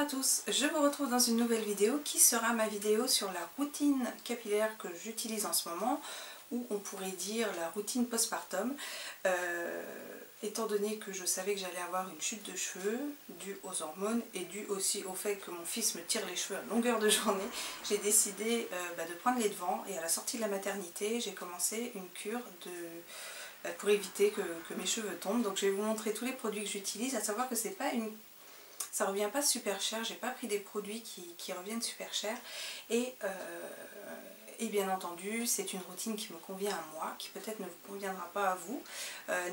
tous, je vous retrouve dans une nouvelle vidéo qui sera ma vidéo sur la routine capillaire que j'utilise en ce moment, ou on pourrait dire la routine postpartum, étant donné que je savais que j'allais avoir une chute de cheveux due aux hormones et due aussi au fait que mon fils me tire les cheveux à longueur de journée, j'ai décidé de prendre les devants, et à la sortie de la maternité j'ai commencé une cure pour éviter que mes cheveux tombent. Donc je vais vous montrer tous les produits que j'utilise, à savoir que c'est pas une... ça revient pas super cher, j'ai pas pris des produits qui reviennent super cher, et bien entendu c'est une routine qui me convient à moi, qui peut-être ne vous conviendra pas à vous.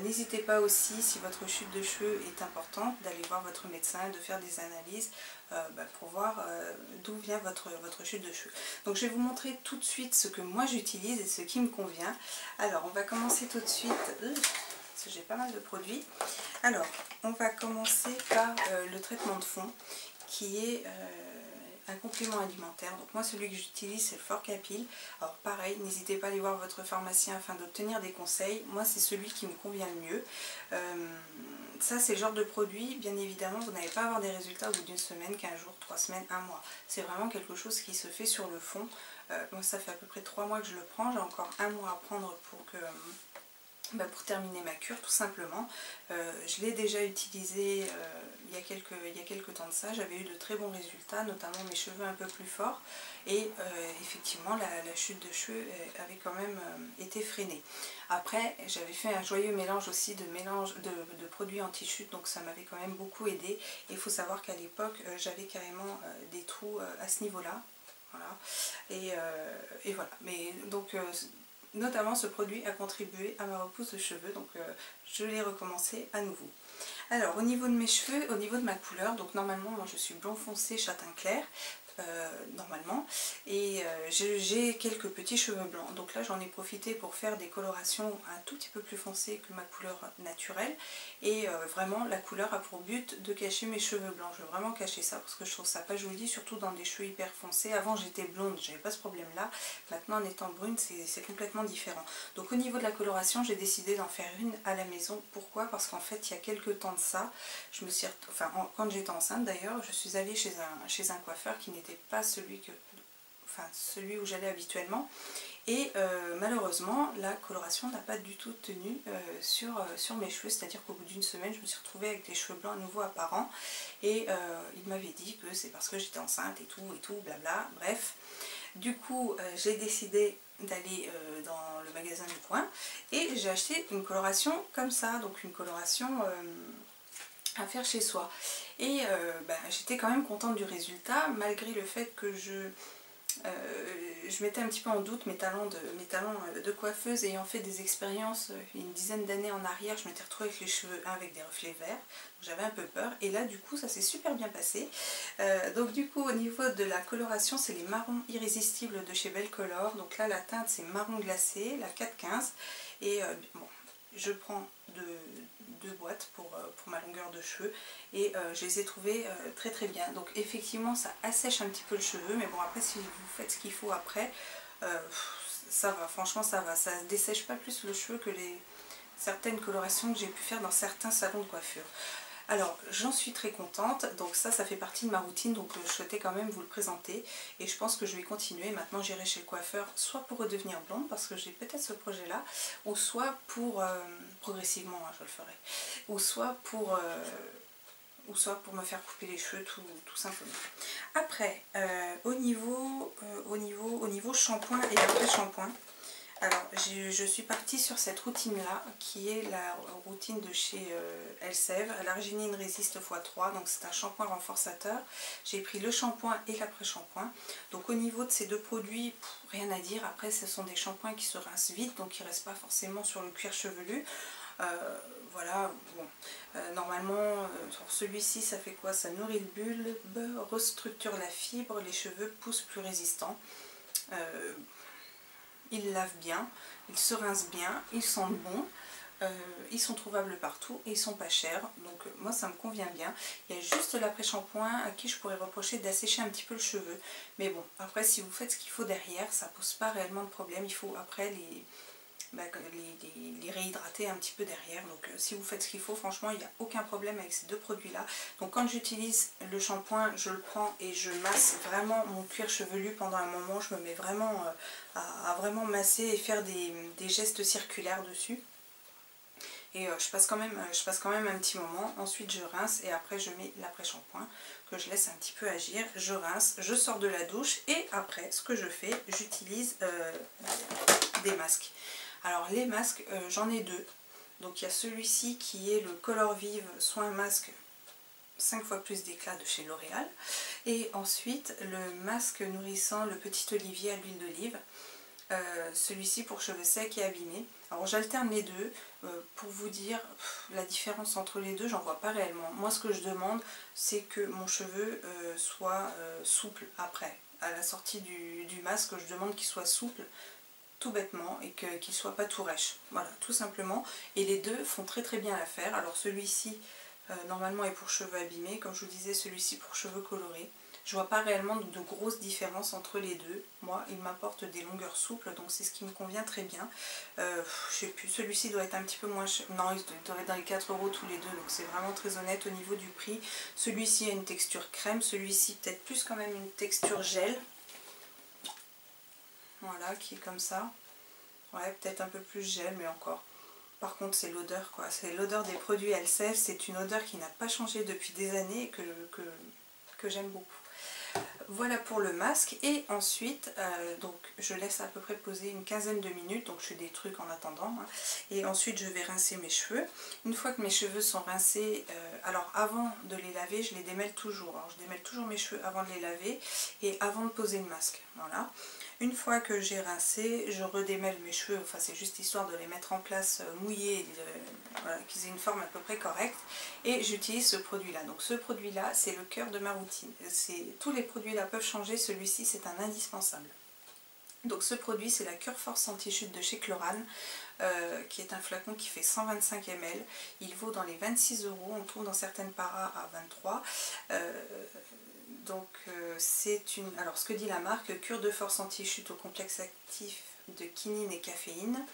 N'hésitez pas aussi, si votre chute de cheveux est importante, d'aller voir votre médecin, de faire des analyses pour voir d'où vient votre chute de cheveux. Donc je vais vous montrer tout de suite ce que moi j'utilise et ce qui me convient. Alors on va commencer tout de suite, parce que j'ai pas mal de produits. Alors on va commencer par le traitement de fond, qui est un complément alimentaire. Donc moi celui que j'utilise c'est le Forcapil. Alors pareil, n'hésitez pas à aller voir votre pharmacien afin d'obtenir des conseils. Moi c'est celui qui me convient le mieux. Ça c'est le genre de produit, bien évidemment vous n'allez pas avoir des résultats au bout d'une semaine, 15 jours, 3 semaines, 1 mois. C'est vraiment quelque chose qui se fait sur le fond. Moi ça fait à peu près 3 mois que je le prends, j'ai encore 1 mois à prendre pour terminer ma cure tout simplement. Je l'ai déjà utilisé il y a quelques temps de ça, j'avais eu de très bons résultats, notamment mes cheveux un peu plus forts, et effectivement la chute de cheveux avait quand même été freinée. Après j'avais fait un joyeux mélange aussi de produits anti-chute, donc ça m'avait quand même beaucoup aidé, et il faut savoir qu'à l'époque j'avais carrément des trous à ce niveau là, voilà. Et voilà, mais donc notamment ce produit a contribué à ma repousse de cheveux, donc je l'ai recommencé à nouveau. Alors au niveau de mes cheveux, au niveau de ma couleur, donc normalement moi je suis blond foncé châtain clair, normalement, et j'ai quelques petits cheveux blancs, donc là j'en ai profité pour faire des colorations un tout petit peu plus foncées que ma couleur naturelle, et vraiment la couleur a pour but de cacher mes cheveux blancs. Je veux vraiment cacher ça parce que je trouve ça pas joli, surtout dans des cheveux hyper foncés. Avant j'étais blonde, j'avais pas ce problème là, maintenant en étant brune c'est complètement différent. Donc au niveau de la coloration j'ai décidé d'en faire une à la maison. Pourquoi? Parce qu'en fait il y a quelques temps de ça, je me suis, quand j'étais enceinte d'ailleurs, je suis allée chez un coiffeur qui n'était pas celui où j'allais habituellement, et malheureusement la coloration n'a pas du tout tenu sur mes cheveux, c'est-à-dire qu'au bout d'une semaine je me suis retrouvée avec des cheveux blancs à nouveau apparents, et il m'avait dit que c'est parce que j'étais enceinte et tout blabla, bref. Du coup j'ai décidé d'aller dans le magasin du coin, et j'ai acheté une coloration comme ça, donc une coloration à faire chez soi, et j'étais quand même contente du résultat, malgré le fait que je mettais un petit peu en doute mes talents de coiffeuse. Ayant fait des expériences une dizaine d'années en arrière, je m'étais retrouvée avec les cheveux avec des reflets verts, j'avais un peu peur, et là du coup ça s'est super bien passé. Donc du coup au niveau de la coloration, c'est les marrons irrésistibles de chez Belle Color. Donc là la teinte c'est marron glacé, la 415, et bon, je prends deux boîtes pour ma longueur de cheveux, et je les ai trouvées très très bien. Donc effectivement ça assèche un petit peu le cheveu, mais bon après si vous faites ce qu'il faut après, ça va, franchement ça va, ça ne dessèche pas plus le cheveu que certaines colorations que j'ai pu faire dans certains salons de coiffure. Alors j'en suis très contente, donc ça fait partie de ma routine, donc je souhaitais quand même vous le présenter, et je pense que je vais continuer. Maintenant j'irai chez le coiffeur soit pour redevenir blonde, parce que j'ai peut-être ce projet là, ou soit pour, progressivement je le ferai, ou soit pour me faire couper les cheveux tout simplement. Après au niveau shampoing et après-shampoing, alors je suis partie sur cette routine là, qui est la routine de chez Elseve, l'Arginine Résiste x3, donc c'est un shampoing renforçateur. J'ai pris le shampoing et l'après-shampoing. Donc au niveau de ces deux produits, rien à dire. Après ce sont des shampoings qui se rincent vite, donc qui ne restent pas forcément sur le cuir chevelu. Voilà, bon, normalement sur celui-ci ça fait quoi? Ça nourrit le bulbe, restructure la fibre, les cheveux poussent plus résistants. Ils lavent bien, ils se rincent bien, ils sentent bon, ils sont trouvables partout et ils sont pas chers, donc moi ça me convient bien. Il y a juste l'après-shampoing à qui je pourrais reprocher d'assécher un petit peu le cheveu, mais bon, après si vous faites ce qu'il faut derrière, ça pose pas réellement de problème. Il faut après les réhydrater un petit peu derrière. Donc si vous faites ce qu'il faut, franchement il n'y a aucun problème avec ces deux produits là. Donc quand j'utilise le shampoing, je le prends et je masse vraiment mon cuir chevelu pendant un moment. Je me mets vraiment à vraiment masser et faire des gestes circulaires dessus. Et je passe quand même un petit moment. Ensuite je rince et après je mets l'après-shampoing que je laisse un petit peu agir. Je rince, je sors de la douche et après ce que je fais, j'utilise des masques. Alors les masques, j'en ai deux. Donc il y a celui-ci qui est le Color Vive Soin Masque 5 fois plus d'éclat de chez L'Oréal. Et ensuite le masque nourrissant le Petit Olivier à l'huile d'olive. Celui-ci pour cheveux secs et abîmés. Alors j'alterne les deux. Pour vous dire la différence entre les deux, j'en vois pas réellement. Moi ce que je demande, c'est que mon cheveu soit souple après. À la sortie du masque, je demande qu'il soit souple tout bêtement et qu'il ne soit pas tout rêche. Voilà, tout simplement. Et les deux font très très bien l'affaire. Alors celui-ci normalement est pour cheveux abîmés, comme je vous disais, celui-ci pour cheveux colorés. Je vois pas réellement de grosses différences entre les deux. Moi, il m'apporte des longueurs souples, donc c'est ce qui me convient très bien. Je sais plus, celui-ci doit être un petit peu moins cher. Non, il doit être dans les 4 € tous les deux, donc c'est vraiment très honnête au niveau du prix. Celui-ci a une texture crème, celui-ci peut-être plus quand même une texture gel. Voilà, qui est comme ça. Ouais, peut-être un peu plus gel, mais encore. Par contre, c'est l'odeur, quoi. C'est l'odeur des produits Elseve. C'est une odeur qui n'a pas changé depuis des années et que j'aime beaucoup. Voilà pour le masque. Et ensuite, donc je laisse à peu près poser une quinzaine de minutes. Donc je fais des trucs en attendant. Hein. Et ensuite, je vais rincer mes cheveux. Une fois que mes cheveux sont rincés, alors avant de les laver, je les démêle toujours. Alors je démêle toujours mes cheveux avant de les laver et avant de poser le masque. Voilà. Une fois que j'ai rincé, je redémêle mes cheveux, enfin c'est juste histoire de les mettre en place mouillés, voilà, qu'ils aient une forme à peu près correcte. Et j'utilise ce produit-là. Donc ce produit-là, c'est le cœur de ma routine. Tous les produits-là peuvent changer, celui-ci c'est un indispensable. Donc ce produit, c'est la Cure Force Anti-Chute de chez Chlorane, qui est un flacon qui fait 125 ml. Il vaut dans les 26 €, on le trouve dans certaines paras à 23 €. Donc c'est une... Alors ce que dit la marque, cure de force anti-chute au complexe actif de quinine et caféine,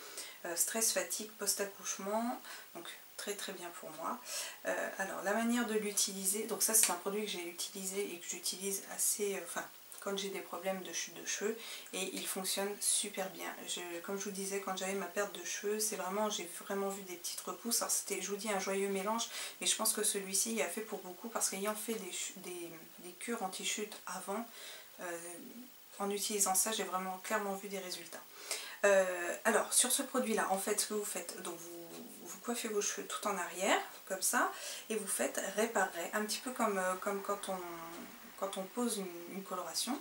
stress, fatigue, post-accouchement, donc très très bien pour moi. Alors la manière de l'utiliser, donc ça c'est un produit que j'ai utilisé et que j'utilise assez... enfin quand j'ai des problèmes de chute de cheveux, et il fonctionne super bien. Comme je vous disais, quand j'avais ma perte de cheveux, c'est vraiment, j'ai vraiment vu des petites repousses. Alors c'était, je vous dis, un joyeux mélange, mais je pense que celui-ci a fait pour beaucoup, parce qu'ayant fait des cures anti-chute avant, en utilisant ça, j'ai vraiment clairement vu des résultats. Alors sur ce produit là, en fait ce que vous faites, donc vous coiffez vos cheveux tout en arrière comme ça, et vous faites réparer un petit peu comme quand on pose une coloration.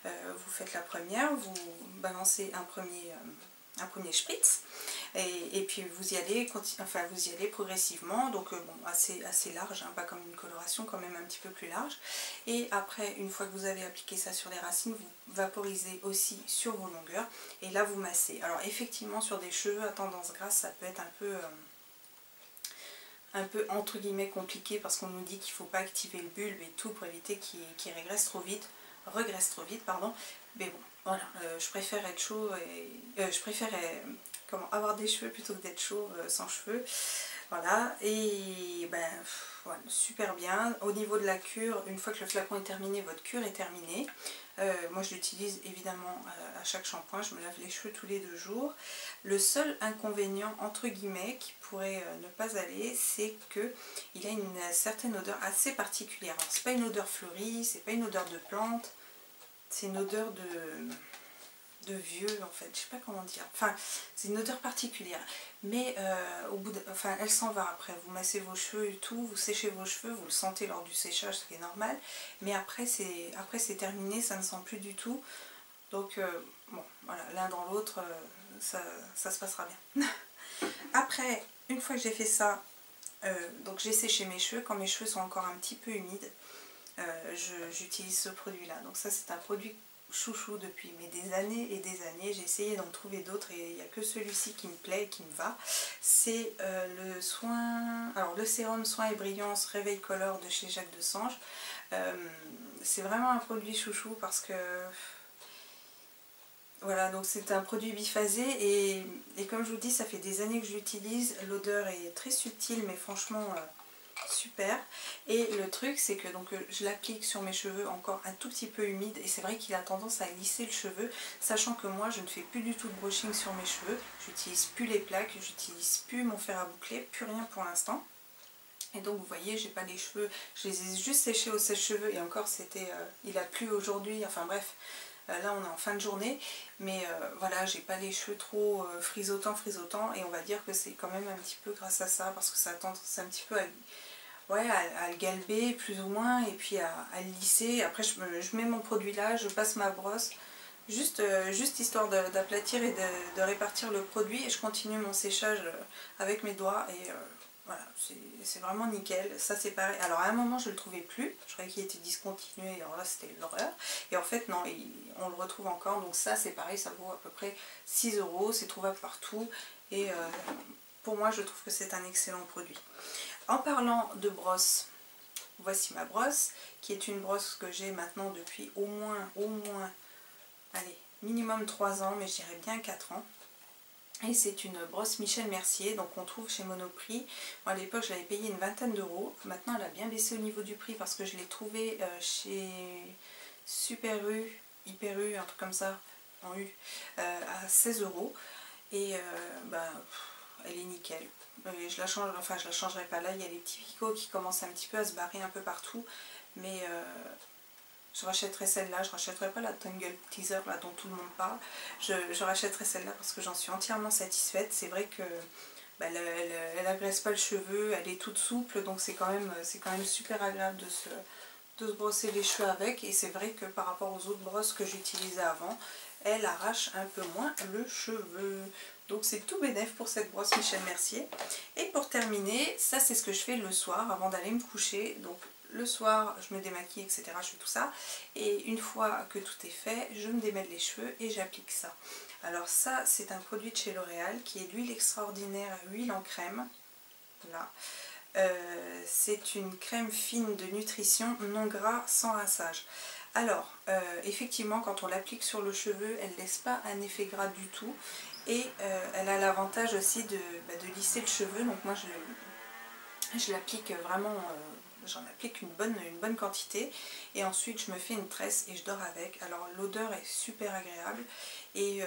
Vous faites la première, vous balancez un premier spritz, et puis vous y allez progressivement, donc bon, assez large, hein, pas comme une coloration, quand même un petit peu plus large. Et après, une fois que vous avez appliqué ça sur les racines, vous vaporisez aussi sur vos longueurs, et là vous massez. Alors effectivement, sur des cheveux à tendance grasse, ça peut être un peu entre guillemets compliqué, parce qu'on nous dit qu'il ne faut pas activer le bulbe et tout pour éviter qu'il regresse trop vite, pardon. Mais bon, voilà, je préfère être chaud et je préfère avoir des cheveux plutôt que d'être chaud sans cheveux. Voilà, et ben voilà, super bien. Au niveau de la cure, une fois que le flacon est terminé, votre cure est terminée. Moi je l'utilise évidemment à chaque shampoing, je me lave les cheveux tous les 2 jours. Le seul inconvénient entre guillemets qui pourrait ne pas aller, c'est qu'il a une certaine odeur assez particulière. C'est pas une odeur fleurie, c'est pas une odeur de plante, c'est une odeur de vieux en fait, je sais pas comment dire, enfin c'est une odeur particulière, mais au bout enfin elle s'en va après, vous massez vos cheveux et tout, vous séchez vos cheveux, vous le sentez lors du séchage, ce qui est normal, mais après c'est terminé, ça ne sent plus du tout, donc bon voilà, l'un dans l'autre, ça se passera bien. Après, une fois que j'ai fait ça, donc j'ai séché mes cheveux, quand mes cheveux sont encore un petit peu humides, j'utilise ce produit là, donc ça c'est un produit chouchou depuis des années et des années. J'ai essayé d'en trouver d'autres et il n'y a que celui-ci qui me plaît et qui me va. C'est le sérum soin et brillance réveil color de chez Jacques Desange. C'est vraiment un produit chouchou parce que Voilà, donc c'est un produit biphasé et comme je vous dis, ça fait des années que je l'utilise. L'odeur est très subtile, mais franchement super. Et le truc, c'est que donc je l'applique sur mes cheveux encore un tout petit peu humides et c'est vrai qu'il a tendance à lisser le cheveu, sachant que moi je ne fais plus du tout de brushing sur mes cheveux. J'utilise plus les plaques, j'utilise plus mon fer à boucler, plus rien pour l'instant. Et donc vous voyez, j'ai pas les cheveux, je les ai juste séchés au sèche-cheveux et encore c'était, il a plu aujourd'hui, enfin bref. Là on est en fin de journée, mais voilà, j'ai pas les cheveux trop frisottant et on va dire que c'est quand même un petit peu grâce à ça, parce que ça a tendance un petit peu à, ouais, à le galber plus ou moins, et puis à le lisser. Après je mets mon produit là, je passe ma brosse, juste histoire d'aplatir et de répartir le produit, et je continue mon séchage avec mes doigts, et voilà, c'est vraiment nickel. Ça c'est pareil. Alors à un moment je le trouvais plus, je croyais qu'il était discontinué, alors là c'était l'horreur. Et en fait non, on le retrouve encore. Donc ça c'est pareil, ça vaut à peu près 6 €, c'est trouvable partout. Et pour moi je trouve que c'est un excellent produit. En parlant de brosse, voici ma brosse, qui est une brosse que j'ai maintenant depuis au moins, allez, minimum 3 ans, mais je dirais bien 4 ans. Et c'est une brosse Michel Mercier, donc on trouve chez Monoprix. Moi, à l'époque je l'avais payé une vingtaine d'euros. Maintenant elle a bien baissé au niveau du prix parce que je l'ai trouvée chez Super U, Hyper U, un truc comme ça, en U, à 16 €. Et bah, elle est nickel. Je la change, enfin je la changerai pas là, il y a les petits picots qui commencent un petit peu à se barrer un peu partout. Mais je rachèterai celle-là, je rachèterai pas la Tangle Teaser là dont tout le monde parle. Je rachèterai celle-là parce que j'en suis entièrement satisfaite. C'est vrai que bah, elle agresse pas le cheveu, elle est toute souple, donc c'est quand même super agréable de se brosser les cheveux avec. Et c'est vrai que par rapport aux autres brosses que j'utilisais avant, elle arrache un peu moins le cheveu. Donc c'est tout bénef pour cette brosse Michel Mercier. Et pour terminer, ça c'est ce que je fais le soir avant d'aller me coucher. Donc le soir je me démaquille, etc. Je fais tout ça. Et une fois que tout est fait, je me démêle les cheveux et j'applique ça. Alors ça c'est un produit de chez L'Oréal qui est l'huile extraordinaire, huile en crème. Là. C'est une crème fine de nutrition non gras sans rinçage. Alors effectivement quand on l'applique sur le cheveu, elle ne laisse pas un effet gras du tout. Et elle a l'avantage aussi de lisser le cheveu. Donc moi je l'applique vraiment, j'en applique une bonne quantité. Et ensuite je me fais une tresse et je dors avec. Alors l'odeur est super agréable. Et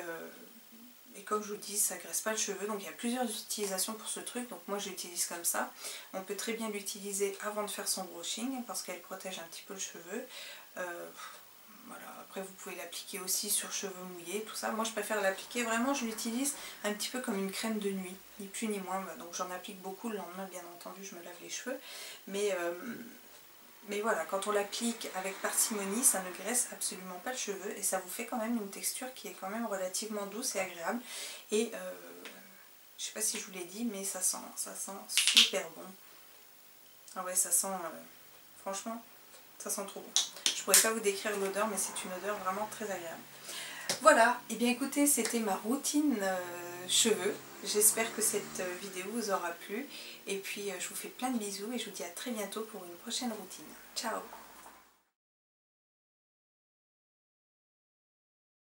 comme je vous dis, ça graisse pas le cheveu. Donc il y a plusieurs utilisations pour ce truc. Donc moi j'utilise comme ça. On peut très bien l'utiliser avant de faire son brushing parce qu'elle protège un petit peu le cheveu. Voilà. Après vous pouvez l'appliquer aussi sur cheveux mouillés, tout ça. Moi je préfère l'appliquer, vraiment je l'utilise un petit peu comme une crème de nuit, ni plus ni moins. Donc j'en applique beaucoup, le lendemain bien entendu je me lave les cheveux. Mais voilà, quand on l'applique avec parcimonie, ça ne graisse absolument pas le cheveu et ça vous fait quand même une texture qui est quand même relativement douce et agréable. Et je sais pas si je vous l'ai dit, mais ça sent super bon. Ah ouais, ça sent, franchement, ça sent trop bon. Je pourrais pas vous décrire l'odeur, mais c'est une odeur vraiment très agréable. Voilà, et bien écoutez, c'était ma routine cheveux. J'espère que cette vidéo vous aura plu. Et puis je vous fais plein de bisous et je vous dis à très bientôt pour une prochaine routine. Ciao!